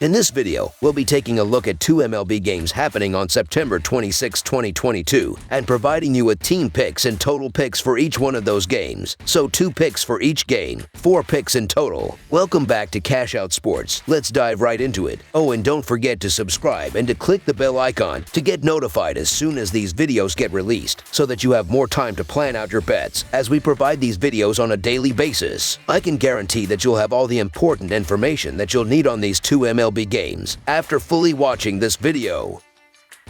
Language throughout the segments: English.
In this video, we'll be taking a look at two MLB games happening on September 26, 2022, and providing you with team picks and total picks for each one of those games. So 2 picks for each game, 4 picks in total. Welcome back to Cash Out Sports. Let's dive right into it. Oh, and don't forget to subscribe and to click the bell icon to get notified as soon as these videos get released, so that you have more time to plan out your bets as we provide these videos on a daily basis. I can guarantee that you'll have all the important information that you'll need on these two MLB games after fully watching this video.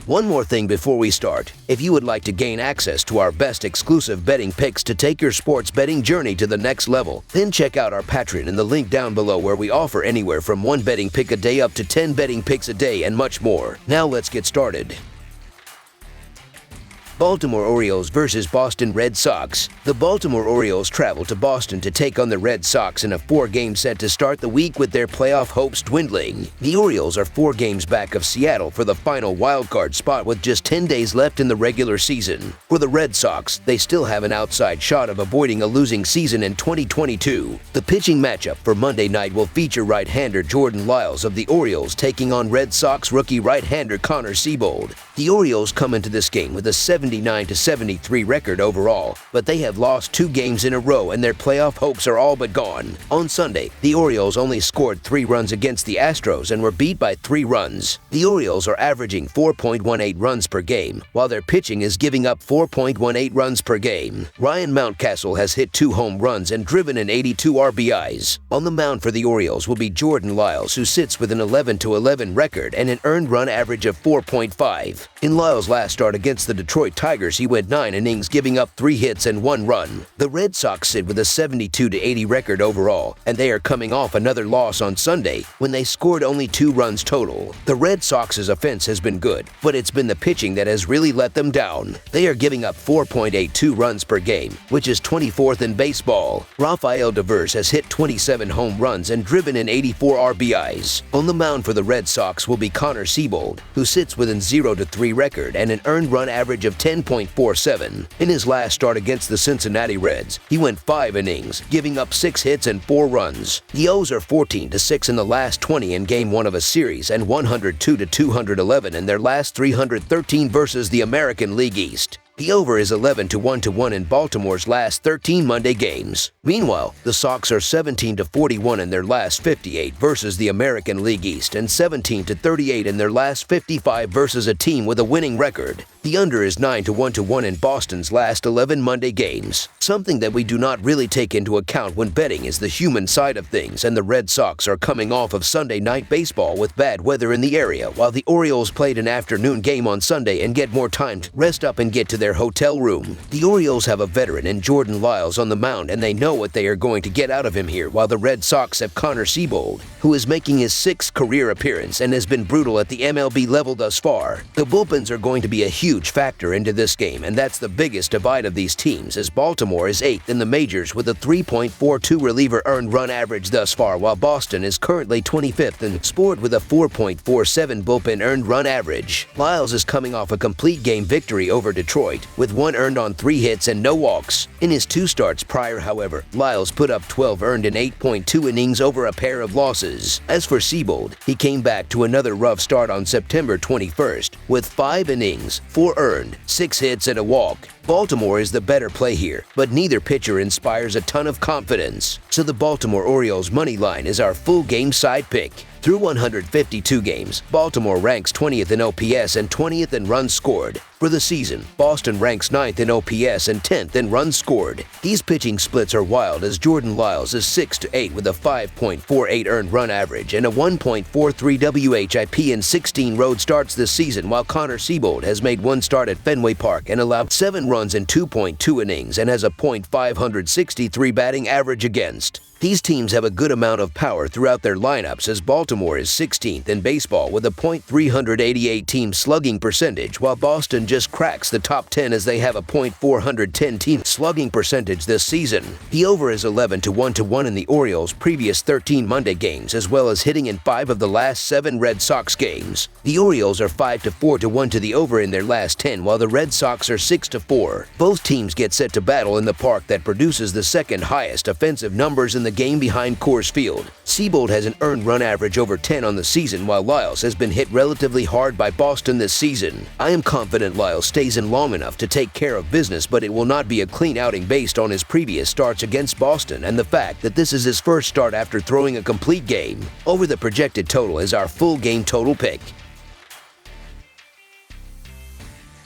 One more thing before we start. If you would like to gain access to our best exclusive betting picks to take your sports betting journey to the next level, then check out our Patreon in the link down below, where we offer anywhere from 1 betting pick a day up to 10 betting picks a day and much more. Now let's get started. Baltimore Orioles versus Boston Red Sox. The Baltimore Orioles travel to Boston to take on the Red Sox in a 4-game set to start the week, with their playoff hopes dwindling. The Orioles are 4 games back of Seattle for the final wildcard spot with just 10 days left in the regular season. For the Red Sox, they still have an outside shot of avoiding a losing season in 2022. The pitching matchup for Monday night will feature right-hander Jordan Lyles of the Orioles taking on Red Sox rookie right-hander Connor Seabold. The Orioles come into this game with a 79-73 record overall, but they have lost 2 games in a row and their playoff hopes are all but gone. On Sunday, the Orioles only scored 3 runs against the Astros and were beat by 3 runs. The Orioles are averaging 4.18 runs per game, while their pitching is giving up 4.18 runs per game. Ryan Mountcastle has hit 2 home runs and driven in 82 RBIs. On the mound for the Orioles will be Jordan Lyles, who sits with an 11-11 record and an earned run average of 4.5. In Lyles' last start against the Detroit Tigers, he went 9 innings, giving up 3 hits and 1 run. The Red Sox sit with a 72-80 record overall, and they are coming off another loss on Sunday when they scored only 2 runs total. The Red Sox's offense has been good, but it's been the pitching that has really let them down. They are giving up 4.82 runs per game, which is 24th in baseball. Rafael Devers has hit 27 home runs and driven in 84 RBIs. On the mound for the Red Sox will be Connor Seabold, who sits with an 0-3 record and an earned run average of 10.47. In his last start against the Cincinnati Reds, he went 5 innings, giving up 6 hits and 4 runs. The O's are 14-6 in the last 20 in Game 1 of a series and 102-211 in their last 313 versus the American League East. The over is 11-1 in Baltimore's last 13 Monday games. Meanwhile, the Sox are 17-41 in their last 58 versus the American League East and 17-38 in their last 55 versus a team with a winning record. The under is 9-1 in Boston's last 11 Monday games. Something that we do not really take into account when betting is the human side of things, and the Red Sox are coming off of Sunday night baseball with bad weather in the area, while the Orioles played an afternoon game on Sunday and get more time to rest up and get to their hotel room. The Orioles have a veteran in Jordan Lyles on the mound, and they know what they are going to get out of him here, while the Red Sox have Connor Seabold, who is making his 6th career appearance and has been brutal at the MLB level thus far. The bullpens are going to be a huge factor into this game, and that's the biggest divide of these teams, as Baltimore is 8th in the majors with a 3.42 reliever earned run average thus far, while Boston is currently 25th and scored with a 4.47 bullpen earned run average. Lyles is coming off a complete game victory over Detroit, with 1 earned on 3 hits and no walks. In his 2 starts prior, however, Lyles put up 12 earned in 8.2 innings over a pair of losses. As for Seabold, he came back to another rough start on September 21st with 5 innings, 4 earned, 6 hits and a walk. Baltimore is the better play here, but neither pitcher inspires a ton of confidence. So the Baltimore Orioles money line is our full game side pick. Through 152 games, Baltimore ranks 20th in OPS and 20th in runs scored. For the season, Boston ranks 9th in OPS and 10th in runs scored. These pitching splits are wild, as Jordan Lyles is 6-8 with a 5.48 earned run average and a 1.43 WHIP in 16 road starts this season, while Connor Seabold has made 1 start at Fenway Park and allowed 7 runs in 2.2 innings and has a .563 batting average against. These teams have a good amount of power throughout their lineups, as Baltimore is 16th in baseball with a .388 team slugging percentage, while Boston just cracks the top 10 as they have a .410 team slugging percentage this season. The over is 11-1 in the Orioles' previous 13 Monday games, as well as hitting in 5 of the last 7 Red Sox games. The Orioles are 5-4 to the over in their last 10, while the Red Sox are 6-4. Both teams get set to battle in the park that produces the second highest offensive numbers in the the game behind Coors Field. Seabold has an earned run average over 10 on the season, while Lyles has been hit relatively hard by Boston this season. I am confident Lyles stays in long enough to take care of business, but it will not be a clean outing based on his previous starts against Boston and the fact that this is his first start after throwing a complete game. Over the projected total is our full game total pick.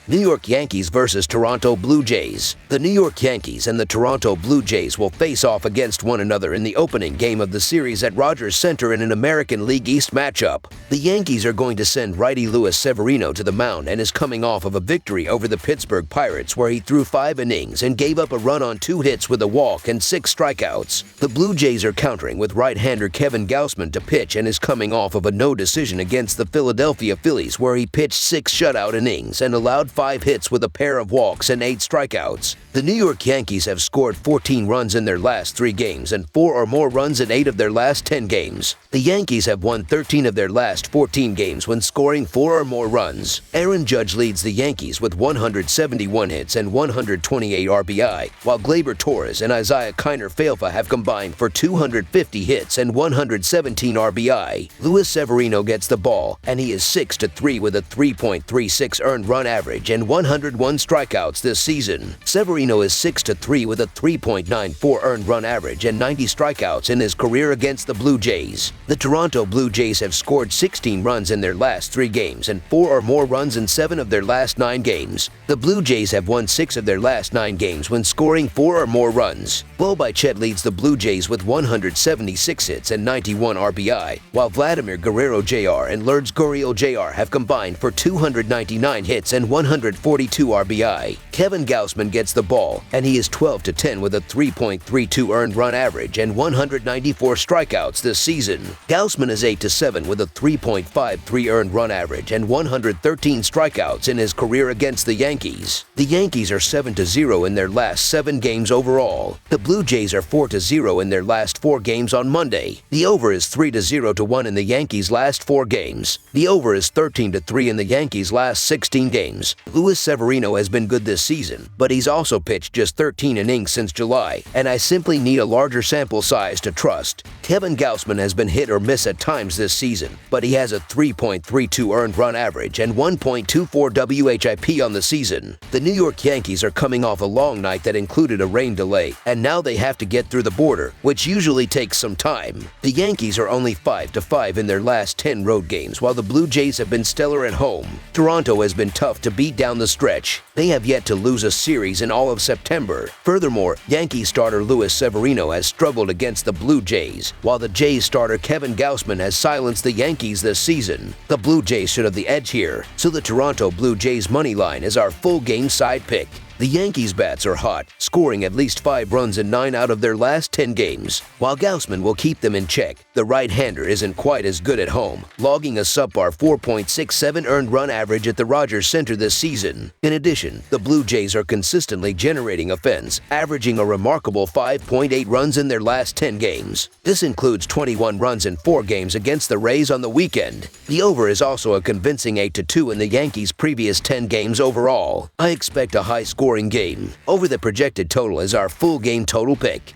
New York Yankees versus Toronto Blue Jays. The New York Yankees and the Toronto Blue Jays will face off against one another in the opening game of the series at Rogers Center in an American League East matchup. The Yankees are going to send righty Luis Severino to the mound and is coming off of a victory over the Pittsburgh Pirates where he threw 5 innings and gave up a run on 2 hits with a walk and 6 strikeouts. The Blue Jays are countering with right-hander Kevin Gausman to pitch and is coming off of a no decision against the Philadelphia Phillies where he pitched 6 shutout innings and allowed 5 hits with a pair of walks and 8 strikeouts. The New York Yankees have scored 14 runs in their last 3 games and 4 or more runs in 8 of their last 10 games. The Yankees have won 13 of their last 14 games when scoring 4 or more runs. Aaron Judge leads the Yankees with 171 hits and 128 RBI, while Gleyber Torres and Isaiah Kiner-Falefa have combined for 250 hits and 117 RBI. Luis Severino gets the ball, and he is 6-3 with a 3.36 earned run average and 101 strikeouts this season. Severino is 6-3 with a 3.94 earned run average and 90 strikeouts in his career against the Blue Jays. The Toronto Blue Jays have scored 16 runs in their last 3 games and 4 or more runs in 7 of their last 9 games. The Blue Jays have won 6 of their last 9 games when scoring 4 or more runs. Bo Bichette leads the Blue Jays with 176 hits and 91 RBI, while Vladimir Guerrero Jr. and Lourdes Gurriel Jr. have combined for 299 hits and 142 RBI. Kevin Gausman gets the ball, and he is 12-10 with a 3.32 earned run average and 194 strikeouts this season. Gausman is 8-7 with a 3.53 earned run average and 113 strikeouts in his career against the Yankees. The Yankees are 7-0 in their last 7 games overall. The Blue Jays are 4-0 in their last 4 games on Monday. The over is 3-0-1 in the Yankees' last 4 games. The over is 13-3 in the Yankees' last 16 games. Luis Severino has been good this season, but he's also pitched just 13 innings since July, and I simply need a larger sample size to trust. Kevin Gausman has been hit or miss at times this season, but he has a 3.32 earned run average and 1.24 WHIP on the season. The New York Yankees are coming off a long night that included a rain delay, and now they have to get through the border, which usually takes some time. The Yankees are only 5-5 in their last 10 road games, while the Blue Jays have been stellar at home. Toronto has been tough to beat down the stretch. They have yet to lose a series in all of September. Furthermore, Yankees starter Luis Severino has struggled against the Blue Jays, while the Jays starter Kevin Gausman has silenced the Yankees this season. The Blue Jays should have the edge here, so the Toronto Blue Jays money line is our full game side pick. The Yankees' bats are hot, scoring at least 5 runs in 9 out of their last 10 games. While Gausman will keep them in check, the right-hander isn't quite as good at home, logging a subpar 4.67 earned run average at the Rogers Center this season. In addition, the Blue Jays are consistently generating offense, averaging a remarkable 5.8 runs in their last 10 games. This includes 21 runs in 4 games against the Rays on the weekend. The over is also a convincing 8-2 in the Yankees' previous 10 games overall. I expect a high-scoring game. Over the projected total is our full game total pick.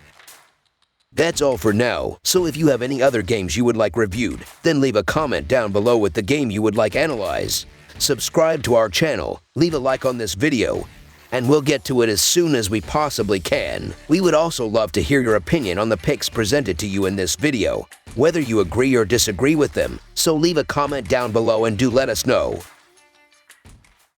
That's all for now, so if you have any other games you would like reviewed, then leave a comment down below with the game you would like analyzed. Subscribe to our channel, leave a like on this video, and we'll get to it as soon as we possibly can. We would also love to hear your opinion on the picks presented to you in this video, whether you agree or disagree with them, so leave a comment down below and do let us know.